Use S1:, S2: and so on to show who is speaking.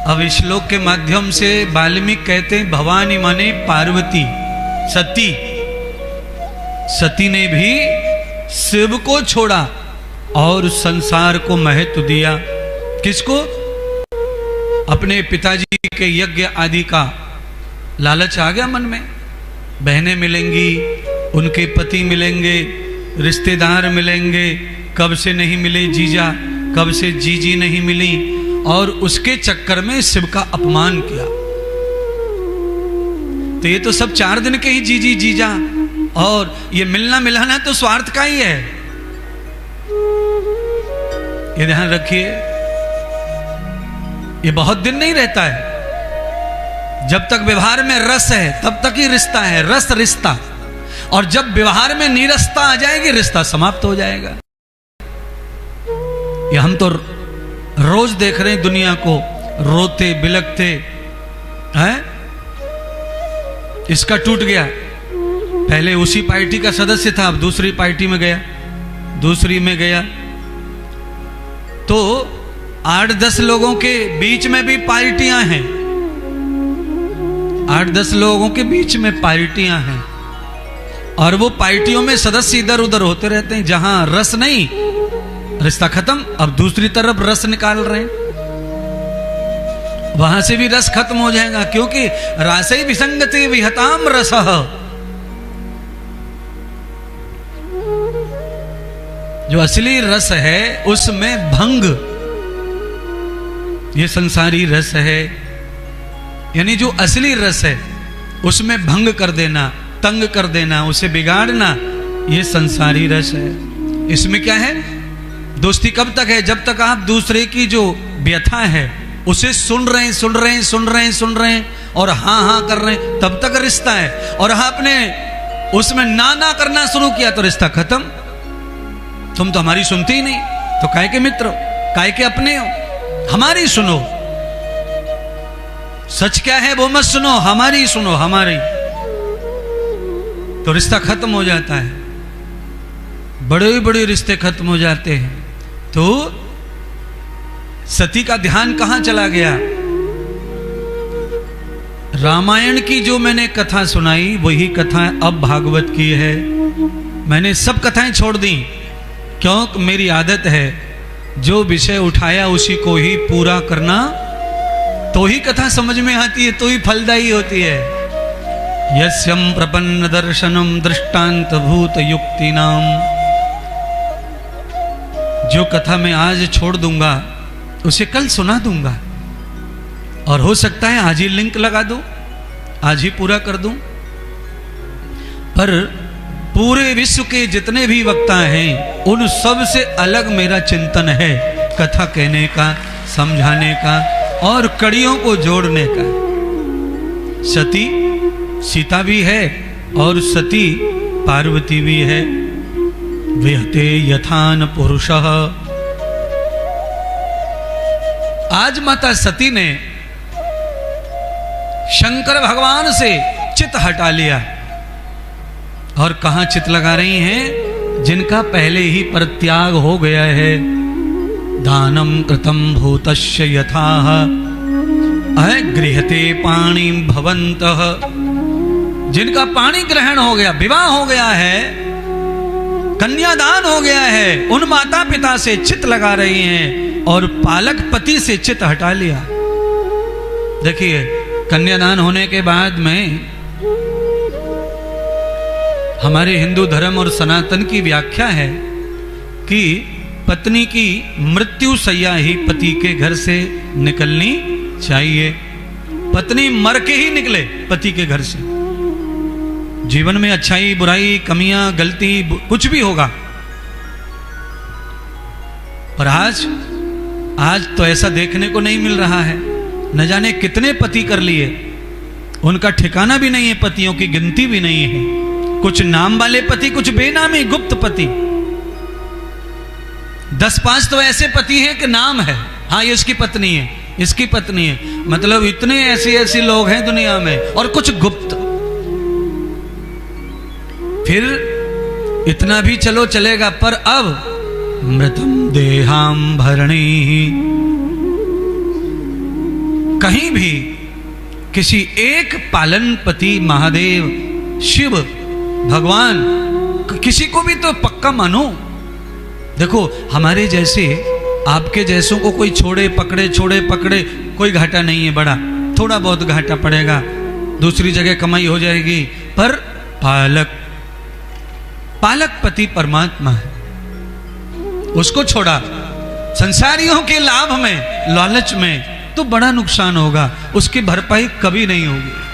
S1: अब इस श्लोक के माध्यम से वाल्मीकि कहते हैं भवानी माने पार्वती, सती। सती ने भी शिव को छोड़ा और संसार को महत्व दिया। किसको? अपने पिताजी के यज्ञ आदि का लालच आ गया मन में। बहनें मिलेंगी, उनके पति मिलेंगे, रिश्तेदार मिलेंगे, कब से नहीं मिले जीजा, कब से जीजी नहीं मिली, और उसके चक्कर में शिव का अपमान किया। तो ये तो सब 4 दिन के ही जीजी जीजा, और ये मिलना मिलाना तो स्वार्थ का ही है। ये ध्यान रखिए, ये बहुत दिन नहीं रहता है। जब तक व्यवहार में रस है तब तक ही रिश्ता है, रस रिश्ता। और जब व्यवहार में निरस्ता आ जाएगी रिश्ता समाप्त हो जाएगा। ये हम तो रोज देख रहे हैं दुनिया को रोते बिलखते हैं। इसका टूट गया, पहले उसी पार्टी का सदस्य था, अब दूसरी पार्टी में गया, दूसरी में गया, तो 8-10 लोगों के बीच में भी पार्टियां हैं। 8-10 लोगों के बीच में पार्टियां हैं, और वो पार्टियों में सदस्य इधर उधर होते रहते हैं। जहां रस नहीं, रिश्ता खत्म, अब दूसरी तरफ रस निकाल रहे हैं, वहां से भी रस खत्म हो जाएगा। क्योंकि रासई विसंगति विहताम रसः, जो असली रस है उसमें भंग, ये संसारी रस है, यानी जो असली रस है उसमें भंग कर देना, तंग कर देना, उसे बिगाड़ना, ये संसारी रस है। इसमें क्या है? दोस्ती कब तक है? जब तक आप दूसरे की जो व्यथा है उसे सुन रहे हैं और हाँ हाँ कर रहे हैं, तब तक रिश्ता है। और आपने उसमें ना करना शुरू किया तो रिश्ता खत्म। तुम तो हमारी सुनते ही नहीं, तो काहे के मित्र हो, काहे के अपने हो, हमारी सुनो। सच क्या है वो मत सुनो, हमारी सुनो, हमारी। तो रिश्ता खत्म हो जाता है, बड़े बड़े रिश्ते खत्म हो जाते हैं। तो सती का ध्यान कहां चला गया? रामायण की जो मैंने कथा सुनाई वही कथा अब भागवत की है। मैंने सब कथाएं छोड़ दी, क्योंकि मेरी आदत है जो विषय उठाया उसी को ही पूरा करना, तो ही कथा समझ में आती है, तो ही फलदायी होती है। यस्यम प्रपन्न दर्शनम दृष्टांत भूत युक्ति नाम। जो कथा मैं आज छोड़ दूंगा उसे कल सुना दूंगा, और हो सकता है आज ही लिंक लगा दूं, आज ही पूरा कर दूं। पर पूरे विश्व के जितने भी वक्ता हैं उन सब से अलग मेरा चिंतन है कथा कहने का, समझाने का और कड़ियों को जोड़ने का। सती सीता भी है और सती पार्वती भी है। विहते यथान पुरुषः। आज माता सती ने शंकर भगवान से चित हटा लिया, और कहां चित लगा रही हैं? जिनका पहले ही परित्याग हो गया है। दानम कृतम भूतस्य यथाह गृहते पाणी भवन्तः। जिनका पाणी ग्रहण हो गया, विवाह हो गया है, कन्यादान हो गया है, उन माता पिता से चित लगा रही हैं और पालक पति से चित हटा लिया। देखिए, कन्यादान होने के बाद में हमारे हिंदू धर्म और सनातन की व्याख्या है कि पत्नी की मृत्यु सैया ही पति के घर से निकलनी चाहिए। पत्नी मर के ही निकले पति के घर से। जीवन में अच्छाई बुराई कमियां गलती कुछ भी होगा, पर आज तो ऐसा देखने को नहीं मिल रहा है। न जाने कितने पति कर लिए, उनका ठिकाना भी नहीं है, पतियों की गिनती भी नहीं है। कुछ नाम वाले पति, कुछ बेनामी गुप्त पति। 10-5 तो ऐसे पति हैं कि नाम है, हाँ ये इसकी पत्नी है, इसकी पत्नी है। मतलब इतने ऐसे लोग हैं दुनिया में, और कुछ गुप्त। फिर इतना भी चलो चलेगा, पर अब मृतम देहाम भरणी, कहीं भी किसी एक पालनपति महादेव शिव भगवान किसी को भी तो पक्का मानो। देखो हमारे जैसे आपके जैसों को कोई छोड़े पकड़े कोई घाटा नहीं है, बड़ा थोड़ा बहुत घाटा पड़ेगा, दूसरी जगह कमाई हो जाएगी, पर पालक पति परमात्मा है, उसको छोड़ा संसारियों के लाभ में लालच में तो बड़ा नुकसान होगा, उसकी भरपाई कभी नहीं होगी।